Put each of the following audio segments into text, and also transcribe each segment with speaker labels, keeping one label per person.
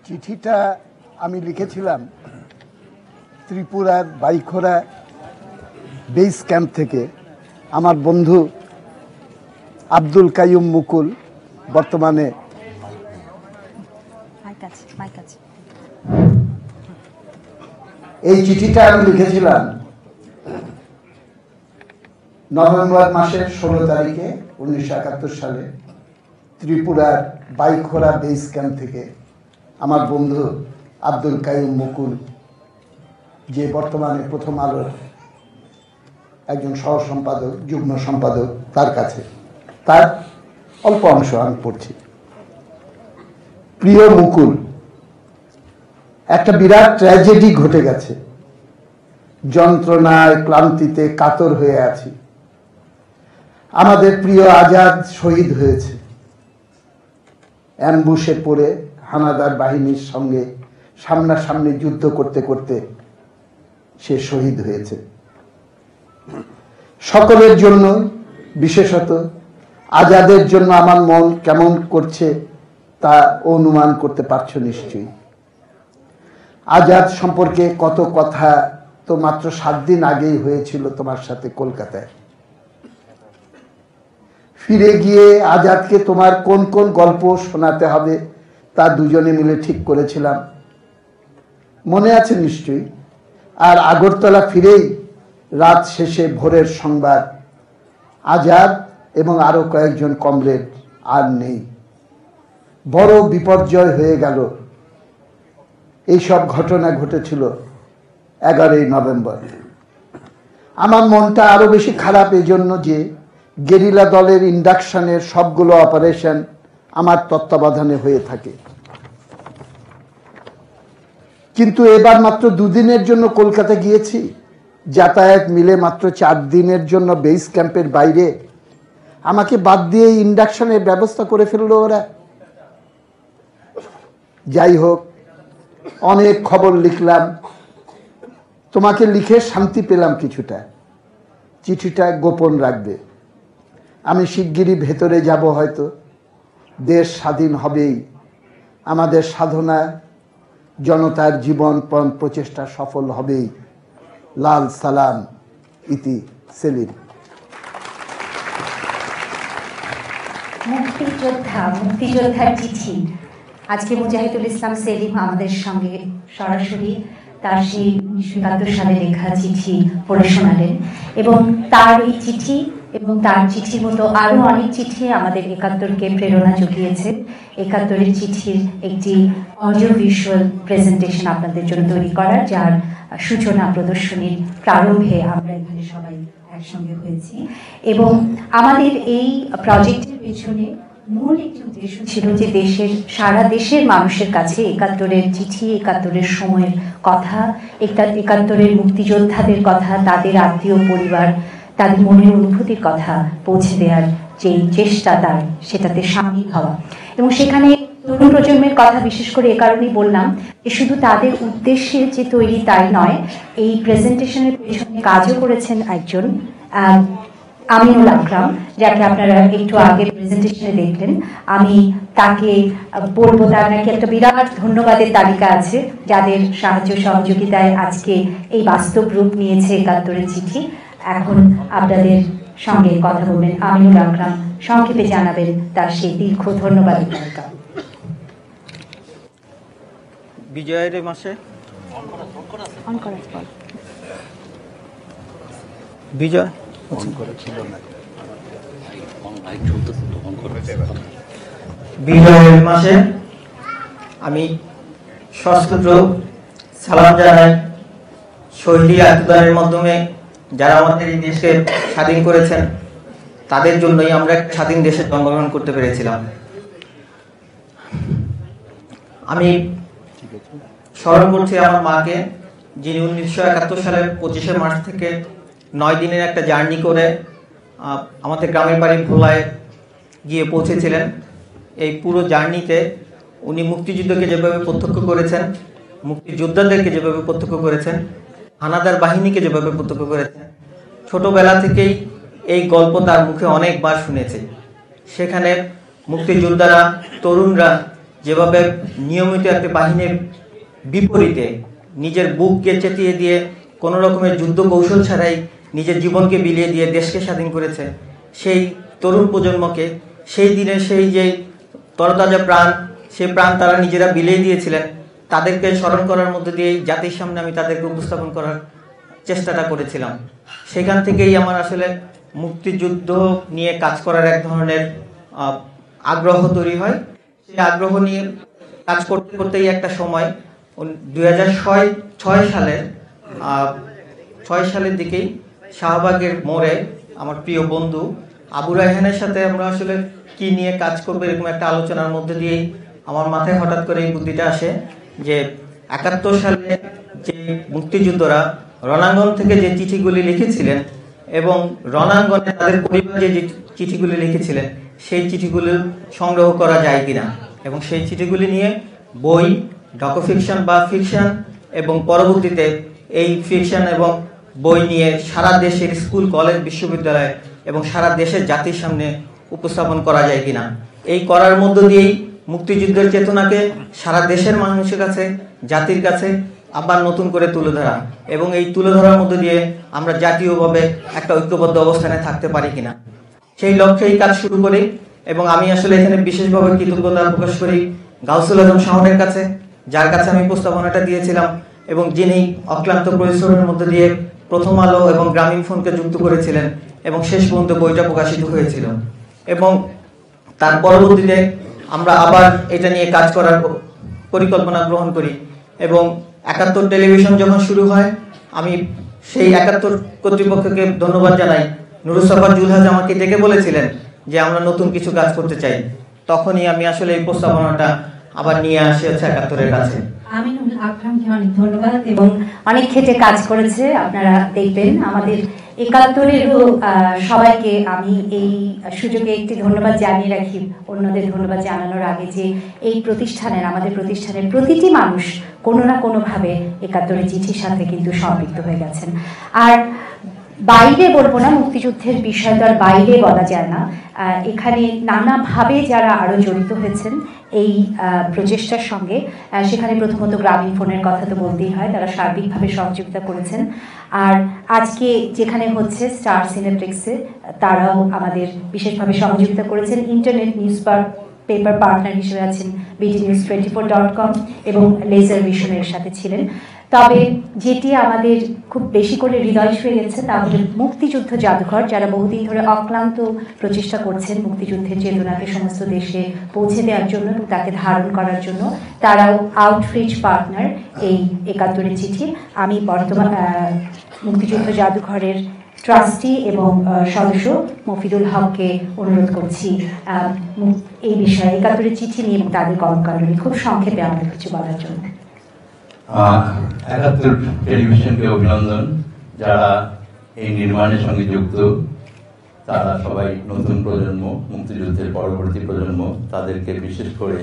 Speaker 1: চিঠিটা আমি লিখেছিলাম ত্রিপুরার বাইখোরা বেস ক্যাম্প থেকে আমার বন্ধু আব্দুল কাইয়ুম মুকুল, বর্তমানে এই চিঠিটা আমি লিখেছিলাম নভেম্বর মাসের 16 তারিখে 1971 সালে ত্রিপুরার বাইখোরা বেস ক্যাম্প থেকে আমার বন্ধু আব্দুল কাইয়ুম মুকুল, যে বর্তমানে প্রথম আলোর একজন সহ সম্পাদক, যুগ্ম সম্পাদক, তার কাছে তার অল্প অংশ আমি পড়ছি। প্রিয় মুকুল, একটা বিরাট ট্র্যাজেডি ঘটে গেছে। যন্ত্রণায় ক্লান্তিতে কাতর হয়ে আছি। আমাদের প্রিয় আজাদ শহীদ হয়েছে। অ্যাম্বুশে পড়ে হানাদার বাহিনীর সঙ্গে সামনাসামনি যুদ্ধ করতে করতে সে শহীদ হয়েছে। সকলের জন্য, বিশেষত আজাদের জন্য আমার মন কেমন করছে তা অনুমান করতে পারছো নিশ্চয়ই। আজাদ সম্পর্কে কত কথা তো মাত্র 7 দিন আগেই হয়েছিল তোমার সাথে কলকাতায়। ফিরে গিয়ে আজাদকে তোমার কোন কোন গল্প শোনাতে হবে তা দুজনে মিলে ঠিক করেছিলাম, মনে আছে নিশ্চয়ই। আর আগরতলা ফিরেই রাত শেষে ভোরের সংবাদ, আজাদ এবং আরো কয়েকজন কমরেড আর নেই। বড় বিপর্যয় হয়ে গেল। এইসব ঘটনা ঘটেছিল 11ই নভেম্বর। আমার মনটা আরো বেশি খারাপ এজন্য যে গেরিলা দলের ইন্ডাকশনের সবগুলো অপারেশন আমার তত্ত্বাবধানে হয়ে থাকে। কিন্তু এবার মাত্র 2 দিনের জন্য কলকাতা গিয়েছি, যাতায়াত মিলে মাত্র 4 দিনের জন্য বেস ক্যাম্পের বাইরে আমাকে বাদ দিয়ে ইন্ডাকশনের ব্যবস্থা করে ফেললো ওরা। যাই হোক, অনেক খবর লিখলাম, তোমাকে লিখে শান্তি পেলাম কিছুটা। চিঠিটা গোপন রাখবে। আমি শিগগিরই ভেতরে যাব হয়তো। দেশ স্বাধীন হবেই। আমাদের সাধনা, জনতার জীবনপণ প্রচেষ্টা সফল হবেই। লাল সালাম, ইতি সেলিম।
Speaker 2: মুক্তিযোদ্ধার চিঠি। আজকে মুজাহিদুল ইসলাম সেলিম আমাদের সঙ্গে সরাসরি তার সেই 1971 সালে লেখা চিঠি পড়ে শোনালেন, এবং তার এই চিঠি এবং তার চিঠির মতো আরো অনেক চিঠি আমাদের 71কে প্রেরণা জুগিয়েছে। 71-এর চিঠির একটি অডিও ভিজুয়াল প্রেজেন্টেশন আপনাদের জন্য তৈরি করার, যার সূচনা প্রদর্শনীর প্রারম্ভে আমরা এখানে সবাই একসঙ্গে হয়েছি। এবং আমাদের এই প্রজেক্টের পেছনে মূল একটি উদ্দেশ্য ছিল যে সারা দেশের মানুষের কাছে 71-এর চিঠি, 71-এর সময়ের কথা, 71-এর মুক্তিযোদ্ধাদের কথা, তাদের আত্মীয় পরিবার, তাদের মনের অনুভূতির কথা পৌঁছে দেওয়ার যে চেষ্টা তার, সেটাতে সামিল হওয়া। এবং সেখানে তরুণ প্রজন্মের কথা বিশেষ করে এ কারণেই বললাম যে শুধু তাদের উদ্দেশ্যে যে তৈরি তাই নয়, এই প্রেজেন্টেশনের পেছনে কাজও করেছেন একজন আমিনুল আকরাম, যাকে আপনারা একটু আগে প্রেজেন্টেশনে দেখলেন। আমি তাকে বলবো, তার নাকি একটা বিরাট ধন্যবাদের তালিকা আছে, যাদের সাহায্য সহযোগিতায় আজকে এই বাস্তব রূপ নিয়েছে 71-এর চিঠি। এখন আপনাদের সঙ্গে কথা বলবেন আমিনুল আকরাম, সংক্ষেপে জানাবেন তার সেই দীর্ঘ ধন্যবাদের তালিকা।
Speaker 3: বিজয়ের মাসে বিজয় বিজয়ের মাসে আমি সশস্ত্র সালাম জানাই শহীদি আত্মদানের মাধ্যমে যারা আমাদের এই দেশকে স্বাধীন করেছেন, তাদের জন্যই আমরা স্বাধীন দেশে জন্মগ্রহণ করতে পেরেছিলাম। আমি স্মরণ করছি আমার মাকে, যিনি 1971 সালের 25শে মার্চ থেকে 9 দিনের একটা জার্নি করে আমাদের গ্রামের বাড়ি ভোলায় গিয়ে পৌঁছেছিলেন। এই পুরো জার্নিতে উনি মুক্তিযুদ্ধকে যেভাবে প্রত্যক্ষ করেছেন, মুক্তিযোদ্ধাদেরকে যেভাবে প্রত্যক্ষ করেছেন, হানাদার বাহিনীকে যেভাবে প্রত্যক্ষ করেছেন, ছোটবেলা থেকেই এই গল্প তার মুখে অনেকবার শুনেছে। সেখানে মুক্তিযোদ্ধারা, তরুণরা যেভাবে নিয়মিত একটা বাহিনীর বিপরীতে নিজের বুককে চেতিয়ে দিয়ে কোনো রকমের যুদ্ধ কৌশল ছাড়াই নিজের জীবনকে বিলিয়ে দিয়ে দেশকে স্বাধীন করেছে, সেই তরুণ প্রজন্মকে সেই দিনে সেই যে তরতাজা প্রাণ, সেই প্রাণ তারা নিজেরা বিলিয়ে দিয়েছিলেন, তাদেরকে স্মরণ করার মধ্যে দিয়েই জাতির সামনে আমি তাদেরকে উপস্থাপন করার চেষ্টাটা করেছিলাম। সেখান থেকেই আমার আসলে মুক্তিযুদ্ধ নিয়ে কাজ করার এক ধরনের আগ্রহ তৈরি হয়। সেই আগ্রহ নিয়ে কাজ করতে করতেই একটা সময় 2006 সালের দিকেই শাহবাগের মোড়ে আমার প্রিয় বন্ধু আবু রায়হানের সাথে আমরা আসলে কি নিয়ে কাজ করবো এরকম একটা আলোচনার মধ্যে দিয়েই আমার মাথায় হঠাৎ করে এই বুদ্ধিটা আসে যে 71 সালে যে মুক্তিযুদ্ধরা রণাঙ্গন থেকে যে চিঠিগুলি লিখেছিলেন এবং রণাঙ্গনে তাদের পরিবার যে চিঠিগুলি লিখেছিলেন সেই চিঠিগুলি সংগ্রহ করা যায় কিনা এবং সেই চিঠিগুলি নিয়ে বই, ডকুফিকশন বা ফিকশন এবং পরবর্তীতে এই ফিকশন এবং বই নিয়ে সারা দেশের স্কুল, কলেজ, বিশ্ববিদ্যালয় এবং সারা দেশের জাতির সামনে উপস্থাপন করা যায় কিনা, এই করার মধ্য দিয়েই মুক্তিযুদ্ধের চেতনাকে সারা দেশের মানুষের কাছে, জাতির কাছে আবার নতুন করে তুলে ধরা এবং এই তুলে ধরার মধ্য দিয়ে আমরা জাতীয়ভাবে একটা ঐক্যবদ্ধ অবস্থানে থাকতে পারি কিনা, সেই লক্ষ্যেই কাজ শুরু করি। এবং আমি আসলে এখানে বিশেষভাবে কৃতজ্ঞতা প্রকাশ করি গাউসুল আজম শাওনের কাছে, যার কাছে আমি উপস্থাপনাটা দিয়েছিলাম এবং যিনি অক্লান্ত পরিশ্রমের মধ্যে দিয়ে প্রথম আলো এবং গ্রামীণ ফোনকে যুক্ত করেছিলেন এবং শেষ পর্যন্ত বইটা প্রকাশিত হয়েছিল। এবং তার পরবর্তীতে আমরা আবার এটা নিয়ে কাজ করার পরিকল্পনা গ্রহণ করি এবং 71 টেলিভিশন যখন শুরু হয়, আমি সেই 71 কর্তৃপক্ষকে ধন্যবাদ জানাই। নুরুসফা জুলহাজ আমাকে ডেকে বলেছিলেন যে আমরা নতুন কিছু কাজ করতে চাই, তখনই আমি আসলে এই প্রস্তাবনাটা আবার নিয়ে আসি 71-এর কাছে।
Speaker 2: আমিনুল আকরামকে অনেক ধন্যবাদ এবং অনেক খেটে কাজ করেছে। আপনারা দেখবেন আমাদের 71-এরও সবাইকে আমি এই সুযোগে একটি ধন্যবাদ জানিয়ে রাখি, অন্যদের ধন্যবাদ জানানোর আগে, যে এই প্রতিষ্ঠানের, আমাদের প্রতিষ্ঠানের প্রতিটি মানুষ কোনো না কোনোভাবে 71-এর চিঠির সাথে কিন্তু সম্পৃক্ত হয়ে গেছেন। আর বাইরে বলবো না, মুক্তিযুদ্ধের বিষয় তো আর বাইরে বলা যায় না, এখানে নানাভাবে যারা আরও জড়িত হয়েছেন এই প্রচেষ্টার সঙ্গে, সেখানে প্রথমত গ্রামীণ ফোনের কথা তো বলতেই হয়, তারা সার্বিকভাবে সহযোগিতা করেছেন। আর আজকে যেখানে হচ্ছে স্টার সিনেপ্লেক্সে, তারাও আমাদের বিশেষভাবে সহযোগিতা করেছেন। ইন্টারনেট নিউজ পেপার পার্টনার হিসেবে আছেন bdnews24.com এবং লেজার ভিশনের সাথে ছিলেন। তবে যেটি আমাদের খুব বেশি করে হৃদয় ছুঁয়ে গেছে তা হল মুক্তিযুদ্ধ জাদুঘর, যারা বহুদিন ধরে অক্লান্ত প্রচেষ্টা করছেন মুক্তিযুদ্ধের চেতনাকে সমস্ত দেশে পৌঁছে দেওয়ার জন্য এবং তাকে ধারণ করার জন্য। তারাও আউটরিচ পার্টনার এই 71-এর চিঠির। আমি বর্তমান মুক্তিযুদ্ধ জাদুঘরের ট্রাস্টি এবং সদস্য মফিদুল হককে অনুরোধ করছি এই বিষয়ে 71-এর চিঠি নিয়ে এবং তাদের কর্মকাণ্ড নিয়ে খুব সংক্ষেপে আমাদের কিছু বলার জন্য।
Speaker 4: 71 টেলিভিশনকে অভিনন্দন। যারা এই নির্মাণের সঙ্গে যুক্ত তারা সবাই নতুন প্রজন্ম, মুক্তিযুদ্ধের পরবর্তী প্রজন্ম, তাদেরকে বিশেষ করে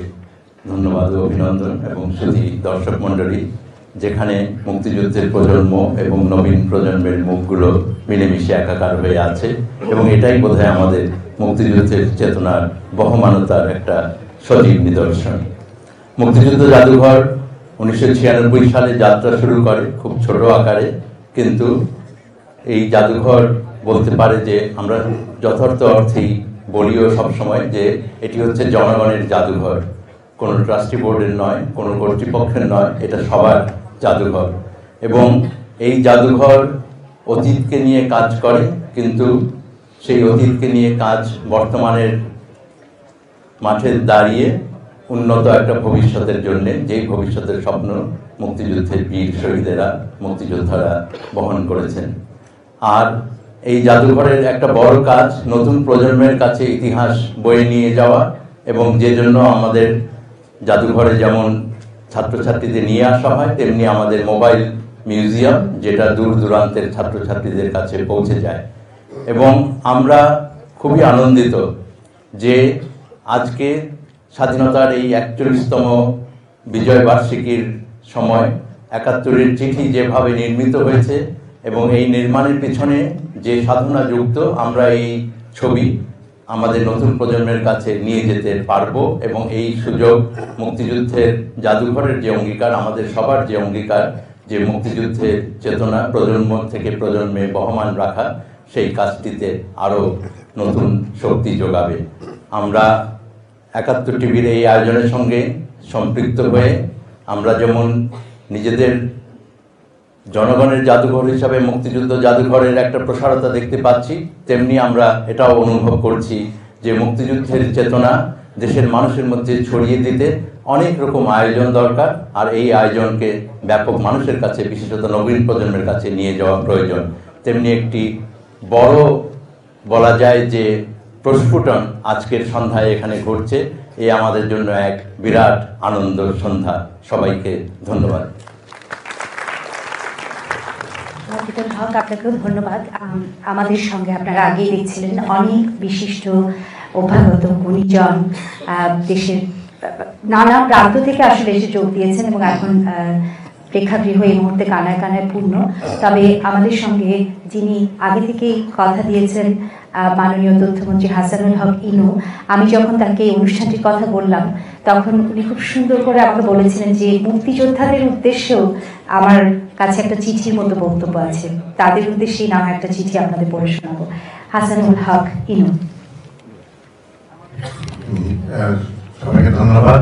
Speaker 4: ধন্যবাদ ও অভিনন্দন। এবং শুধু দর্শক মণ্ডলী, যেখানে মুক্তিযুদ্ধের প্রজন্ম এবং নবীন প্রজন্মের মুখগুলো মিলেমিশে একাকার হয়ে আছে এবং এটাই বোধহয় আমাদের মুক্তিযুদ্ধের চেতনার বহমানতার একটা সজীব নিদর্শন। মুক্তিযুদ্ধ জাদুঘর 1996 সালে যাত্রা শুরু করে খুব ছোট আকারে, কিন্তু এই জাদুঘর বলতে পারে যে আমরা যথার্থ অর্থেই বলিও সবসময় যে এটি হচ্ছে জনগণের জাদুঘর, কোনো ট্রাস্টি বোর্ডের নয়, কোনো কর্তৃপক্ষের নয়, এটা সবার জাদুঘর। এবং এই জাদুঘর অতীতকে নিয়ে কাজ করে, কিন্তু সেই অতীতকে নিয়ে কাজ বর্তমানের মাঠে দাঁড়িয়ে উন্নত একটা ভবিষ্যতের জন্য, যেই ভবিষ্যতের স্বপ্ন মুক্তিযুদ্ধের বীর শহীদেরা, মুক্তিযোদ্ধারা বহন করেছেন। আর এই জাদুঘরের একটা বড় কাজ নতুন প্রজন্মের কাছে ইতিহাস বয়ে নিয়ে যাওয়া, এবং যে জন্য আমাদের জাদুঘরে যেমন ছাত্রছাত্রীদের নিয়ে আসা হয়, তেমনি আমাদের মোবাইল মিউজিয়াম, যেটা দূর দূরান্তের ছাত্রছাত্রীদের কাছে পৌঁছে যায়। এবং আমরা খুবই আনন্দিত যে আজকে স্বাধীনতার এই 41তম বিজয় বার্ষিকীর সময় 71-এর চিঠি যেভাবে নির্মিত হয়েছে এবং এই নির্মাণের পিছনে যে সাধনা যুক্ত, আমরা এই ছবি আমাদের নতুন প্রজন্মের কাছে নিয়ে যেতে পারবো, এবং এই সুযোগ মুক্তিযুদ্ধের জাদুঘরের যে অঙ্গীকার, আমাদের সবার যে অঙ্গীকার, যে মুক্তিযুদ্ধের চেতনা প্রজন্ম থেকে প্রজন্মে বহমান রাখা, সেই কাজটিতে আরও নতুন শক্তি যোগাবে। আমরা ৭১ টিভির এই আয়োজনের সঙ্গে সম্পৃক্ত হয়ে আমরা যেমন নিজেদের জনগণের জাদুঘর হিসাবে মুক্তিযুদ্ধ জাদুঘরের একটা প্রসারতা দেখতে পাচ্ছি, তেমনি আমরা এটাও অনুভব করছি যে মুক্তিযুদ্ধের চেতনা দেশের মানুষের মধ্যে ছড়িয়ে দিতে অনেক রকম আয়োজন দরকার, আর এই আয়োজনকে ব্যাপক মানুষের কাছে, বিশেষত নবীন প্রজন্মের কাছে নিয়ে যাওয়া প্রয়োজন। তেমনি একটি বড় বলা যায় যে প্রস্ফুটন আজকের সন্ধ্যায় এখানে ঘটছে, এই আমাদের জন্য এক বিরাট আনন্দ সন্ধ্যা। সবাইকে ধন্যবাদ।
Speaker 2: আপনাকেও ধন্যবাদ। আমাদের সঙ্গে আপনারা আগেই দেখছিলেন অনেক বিশিষ্ট অভ্যাগত গুণীজন দেশের নানা প্রান্ত থেকে আসলে এসে যোগ দিয়েছেন, এবং এখন প্রেক্ষাগৃহ এই মুহূর্তে কানায় কানায় পূর্ণ। তবে আমাদের সঙ্গে যিনি আগে থেকেই কথা দিয়েছেন, মাননীয় তথ্যমন্ত্রী হাসানুল হক ইনু, আমি যখন তাকে এই অনুষ্ঠানটির কথা বললাম তখন উনি খুব সুন্দর করে আমাকে বলেছিলেন যে মুক্তিযোদ্ধাদের উদ্দেশ্যেও আমার কাছে একটা চিঠির মতো বক্তব্য আছে, তাদের উদ্দেশ্যেই না একটা চিঠি আপনাদের পড়ে শোনাবো। হাসানুল হক ইনু।
Speaker 5: সবাইকে ধন্যবাদ,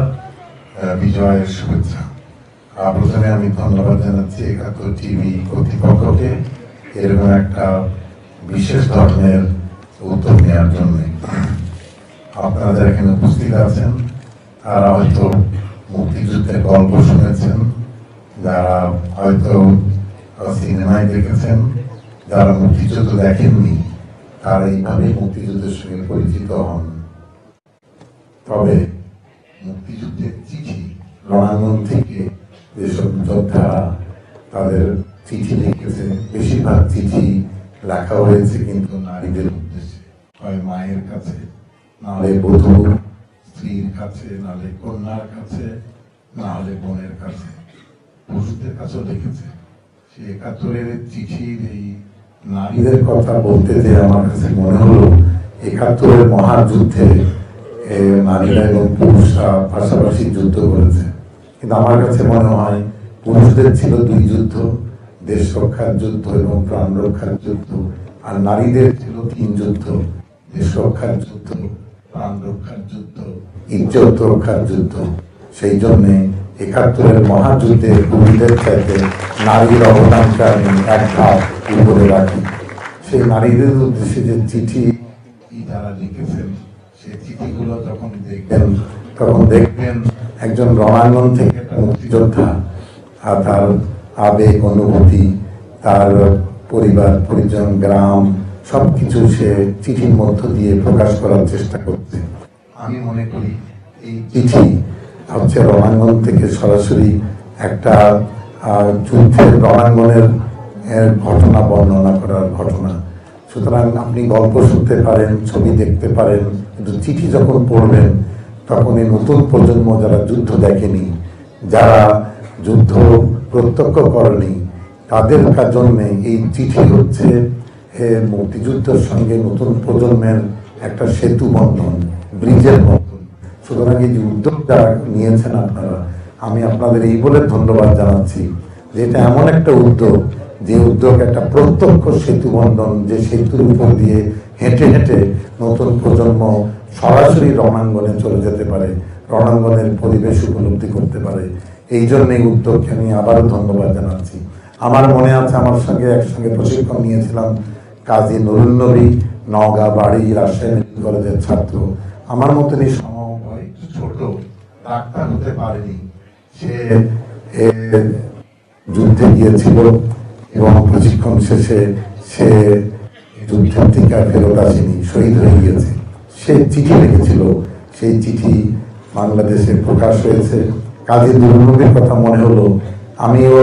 Speaker 5: বিজয়ের শুভেচ্ছা। প্রথমে আমি ধন্যবাদ জানাচ্ছি ৭১ টিভি কর্তৃপক্ষকে এরকম একটা বিশেষ ধরনের উদ্যোগ নেওয়ার জন্য। আপনারা যারা এখানে উপস্থিত আছেন তারা হয়তো মুক্তিযুদ্ধের গল্প শুনেছেন, যারা হয়তো সিনেমায় দেখেছেন, যারা মুক্তিযুদ্ধ দেখেননি তারা এইভাবে মুক্তিযুদ্ধের সঙ্গে পরিচিত হন। তবে মুক্তিযুদ্ধের চিঠি রণাঙ্গন থেকে যেসব যোদ্ধারা তাদের চিঠি লিখেছে, বেশিরভাগ চিঠি লেখা হয়েছে কিন্তু নারীদের উদ্দেশ্যে, হয় মায়ের কাছে, নাহলে বধূর স্ত্রীর কাছে, নাহলে কন্যার কাছে, নাহলে বোনের কাছে, পুরুষদের কাছেও লিখেছে। সে ৭১-এর চিঠির এই নারীদের কথা বলতে যে আমার কাছে মনে হলো ৭১-এর মহাযুদ্ধে নারীরা এবং পুরুষরা পাশাপাশি যুদ্ধ করেছে, কিন্তু আমার কাছে মনে হয় পুরুষদের ছিল ২ যুদ্ধ, দেশ রক্ষার যুদ্ধ এবং প্রাণ রক্ষার যুদ্ধ, আর নারীদের ছিল ৩ যুদ্ধ, দেশ রক্ষার যুদ্ধ, প্রাণ রক্ষার যুদ্ধ, ইজ্জত রক্ষার যুদ্ধ। সেই জন্যে ৭১-এর মহাযুদ্ধে পুরুষদের চাইতে নারীর অবদানকে আমি এক ধাপ উপরে রাখি। সেই নারীদের উদ্দেশ্যে যে চিঠি যারা লিখেছেন, সেই চিঠিগুলো যখন দেখবেন তখন দেখবেন একজন রণাঙ্গন থেকে মুক্তিযোদ্ধা আর তার আবেগ, অনুভূতি, তার পরিবার পরিজন, গ্রাম, সবকিছু সে চিঠির মধ্য দিয়ে প্রকাশ করার চেষ্টা করছে। আমি মনে করি এই চিঠি হচ্ছে রণাঙ্গন থেকে সরাসরি একটা যুদ্ধের রণাঙ্গনের ঘটনা বর্ণনা করার ঘটনা। সুতরাং আপনি গল্প শুনতে পারেন, ছবি দেখতে পারেন, কিন্তু চিঠি যখন পড়বেন তখন এই নতুন প্রজন্ম যারা যুদ্ধ দেখেনি, যারা যুদ্ধ প্রত্যক্ষ করেনি, তাদের জন্য এই চিঠি হচ্ছে মুক্তিযুদ্ধের সঙ্গে নতুন প্রজন্মের একটা সেতু বন্ধন, ব্রিজের মতন। সুতরাং এই যে উদ্যোগ যারা নিয়েছেন আপনারা, আমি আপনাদের এই বলে ধন্যবাদ জানাচ্ছি যে এটা এমন একটা উদ্যোগ, যে উদ্যোগ একটা প্রত্যক্ষ সেতু বন্ধন, যে সেতুর উপর দিয়ে হেঁটে হেঁটে নতুন প্রজন্ম সরাসরি রণাঙ্গনে চলে যেতে পারে, রণাঙ্গনের পরিবেশ উপলব্ধি করতে পারে। এই জন্য এই উদ্যোগকে আমি আবারও ধন্যবাদ জানাচ্ছি। আমার মনে আছে আমার সঙ্গে একসঙ্গে প্রশিক্ষণ নিয়েছিলাম কাজী নুরুন নবী, নওগাঁ বাড়ি, রাজশাহী মেডিকেল কলেজের ছাত্র। আমার মতনই সমবয়, ছোট, ডাক্তার হতে পারেনি, সে যুদ্ধে গিয়েছিল এবং প্রশিক্ষণ শেষে সে যুদ্ধের থেকে ফেরত আসেনি, শহীদ হয়ে গিয়েছে। সে চিঠি লিখেছিল, সেই চিঠি বাংলাদেশে প্রকাশ হয়েছে। কাজী নুরুন নবীর কথা মনে হলো, আমিও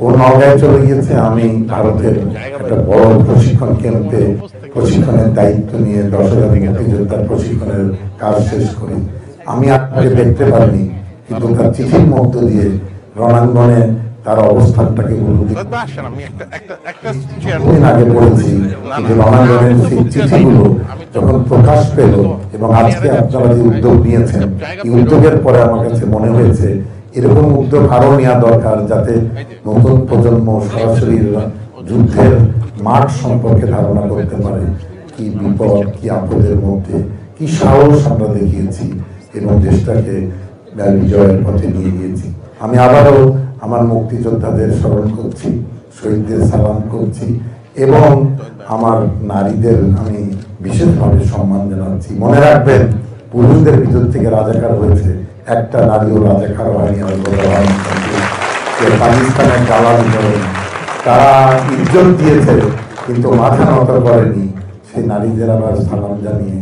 Speaker 5: ও নওগাঁয় চলে গিয়েছে, আমি ভারতের একটা বড় প্রশিক্ষণ কেন্দ্রে প্রশিক্ষণের দায়িত্ব নিয়ে 10,000 মুক্তিযোদ্ধার প্রশিক্ষণের কাজ শেষ করি। আমি আপনাকে দেখতে পারিনি, কিন্তু তার চিঠির মধ্য দিয়ে রণাঙ্গনে তার অবস্থানটাকে বলুন। আগে বলেছি যে রণাঙ্গনের সেই চিঠিগুলো যখন প্রকাশ পেল এবং আজকে আপনারা যে উদ্যোগ নিয়েছেন, এই উদ্যোগের পরে আমার কাছে মনে হয়েছে এরকম উদ্যোগ আরো নেওয়া দরকার, যাতে নতুন প্রজন্ম সরাসরি যুদ্ধের মাঠ সম্পর্কে ধারণা করতে পারে, কি বিপদ কি আপদের মধ্যে কি সাহস আমরা দেখিয়েছি এবং দেশটাকে বিজয়ের পথে নিয়ে গিয়েছি। আমি আবারও আমার মুক্তিযোদ্ধাদের স্মরণ করছি, শহীদদের সালাম করছি এবং আমার নারীদের আমি বিশেষভাবে সম্মান জানাচ্ছি। মনে রাখবেন, পুরুষদের ভিতর থেকে রাজাকার হয়েছে, একটা নারীও রাজাকার হয়নি। পাকিস্তানের দালাল করেন, তারা ইজ্জত দিয়েছে কিন্তু মাথা নত করেনি। সেই নারীদের আবার সালাম জানিয়ে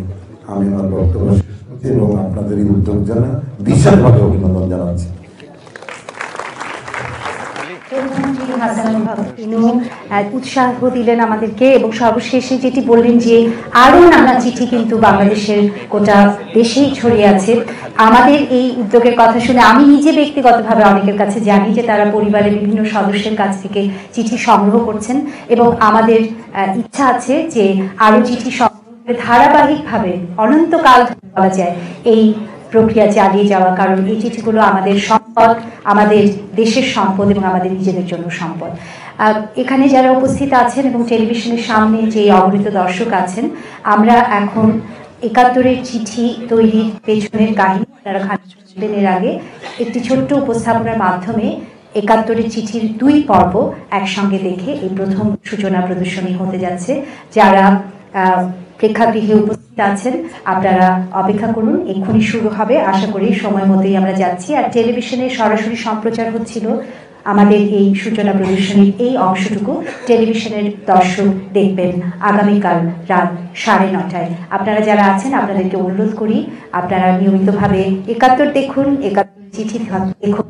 Speaker 5: আমি আমার বক্তব্য শেষ করছি এবং আপনাদের এই উদ্যোগ জন্য বিশেষভাবে অভিনন্দন জানাচ্ছি।
Speaker 2: উৎসাহ দিলেন আমাদেরকে এবং সর্বশেষে যেটি বললেন যে আরো নানা চিঠি কিন্তু বাংলাদেশের গোটা দেশেই ছড়িয়ে আছে। আমাদের এই উদ্যোগের কথা শুনে আমি নিজে ব্যক্তিগতভাবে অনেকের কাছে জানি যে তারা পরিবারের বিভিন্ন সদস্যের কাছ থেকে চিঠি সংগ্রহ করছেন এবং আমাদের ইচ্ছা আছে যে আরো চিঠি সংগ্রহ ধারাবাহিকভাবে অনন্তকাল বলা যায় এই প্রক্রিয়া চালিয়ে যাওয়া, কারণ এই চিঠিগুলো আমাদের সম্পদ, আমাদের দেশের সম্পদ এবং আমাদের নিজেদের জন্য সম্পদ। এখানে যারা উপস্থিত আছেন এবং টেলিভিশনের সামনে যে অগণিত দর্শক আছেন, আমরা এখন ৭১-এর চিঠি তৈরির পেছনের কাহিনী এর আগে একটি ছোট্ট উপস্থাপনার মাধ্যমে ৭১-এর চিঠির ২ পর্ব একসঙ্গে দেখে এই প্রথম সূচনা প্রদর্শনী হতে যাচ্ছে। যারা প্রেক্ষাগৃহে উপস্থিত আছেন আপনারা অপেক্ষা করুন, এক্ষুনি শুরু হবে। আশা করি সময় মতোই আমরা যাচ্ছি। আর টেলিভিশনে সরাসরি সম্প্রচার হচ্ছিল আমাদের এই সূচনা প্রদর্শনীর এই অংশটুকু। টেলিভিশনের দর্শক দেখবেন আগামীকাল রাত ৯:৩০। আপনারা যারা আছেন আপনাদেরকে অনুরোধ করি আপনারা নিয়মিতভাবে ৭১ দেখুন, ৭১ চিঠি দেখুন।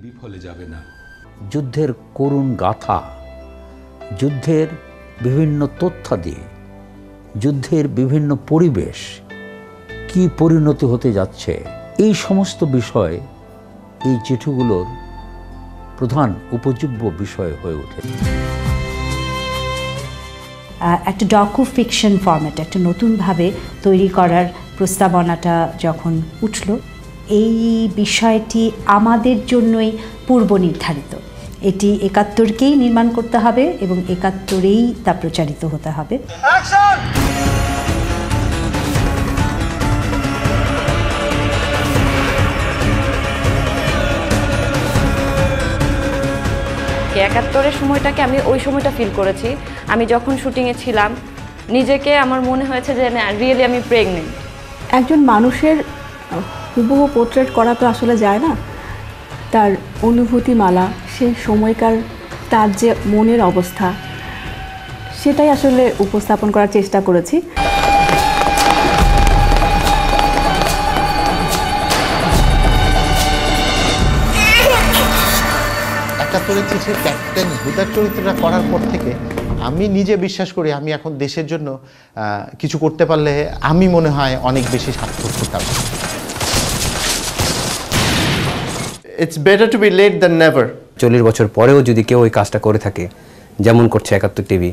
Speaker 6: বিফলে যাবে না।
Speaker 7: যুদ্ধের করুণ গাথা, যুদ্ধের বিভিন্ন তথ্যাদি, যুদ্ধের বিভিন্ন পরিবেশ, কি পরিণতি হতে যাচ্ছে, এই সমস্ত বিষয় এই চিঠিগুলোর প্রধান উপযোগ্য বিষয় হয়ে ওঠে।
Speaker 2: একটা ডকু ফিকশন ফরম্যাট, একটা নতুনভাবে তৈরি করার প্রস্তাবনাটা যখন উঠল, এই বিষয়টি আমাদের জন্যই পূর্ব নির্ধারিত। এটি ৭১-কেই নির্মাণ করতে হবে এবং ৭১-এই তা প্রচারিত হতে হবে।
Speaker 8: একাত্তরের সময়টাকে আমি ওই সময়টা ফিল করেছি। আমি যখন শুটিংয়ে ছিলাম নিজেকে আমার মনে হয়েছে যে রিয়েলি আমি প্রেগনেন্ট।
Speaker 9: একজন মানুষের হুবহু পোর্ট্রেট করা তো আসলে যায় না, তার অনুভূতিমালা, সে সময়কার তার যে মনের অবস্থা, সেটাই আসলে উপস্থাপন করার চেষ্টা করেছি।
Speaker 10: একাত্তরের চিঠির ক্যাপ্টেন হুদার চরিত্রটা করার পর থেকে আমি নিজে বিশ্বাস করি আমি এখন দেশের জন্য কিছু করতে পারলে আমি মনে হয় অনেক বেশি সার্থক হতাম।
Speaker 11: It's better to be late than never.
Speaker 12: ৪০ বছর পরেও যদি কেউ ওই কাজটা করে থাকে, যেমন করছে ৭১ টিভি,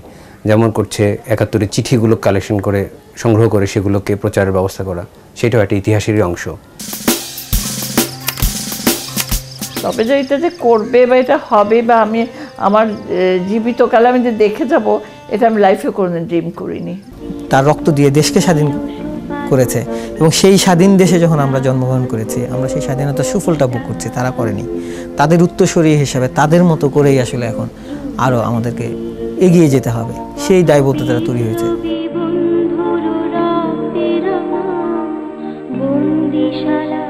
Speaker 12: যেমন করছে ৭১-এর চিঠিগুলো কালেকশন করে সংগ্রহ করে সেগুলোকে প্রচারের ব্যবস্থা করা, সেটাও একটা ইতিহাসেরই অংশ।
Speaker 13: তবে যে এটা যে করবে বা এটা হবে বা আমি আমার জীবিতকালে আমি যে দেখে যাব, এটা আমি লাইফে কোনোদিন ড্রিম করিনি।
Speaker 14: তার রক্ত দিয়ে দেশকে স্বাধীন করেছে এবং সেই স্বাধীন দেশে যখন আমরা জন্মগ্রহণ করেছি, আমরা সেই স্বাধীনতার সুফলটা ভোগ করছি, তারা করেনি। তাদের উত্তরসূরি হিসাবে তাদের মতো করেই আসলে এখন আরও আমাদেরকে এগিয়ে যেতে হবে, সেই দায়বদ্ধতা তৈরি হয়েছে।
Speaker 15: বন্দিশালা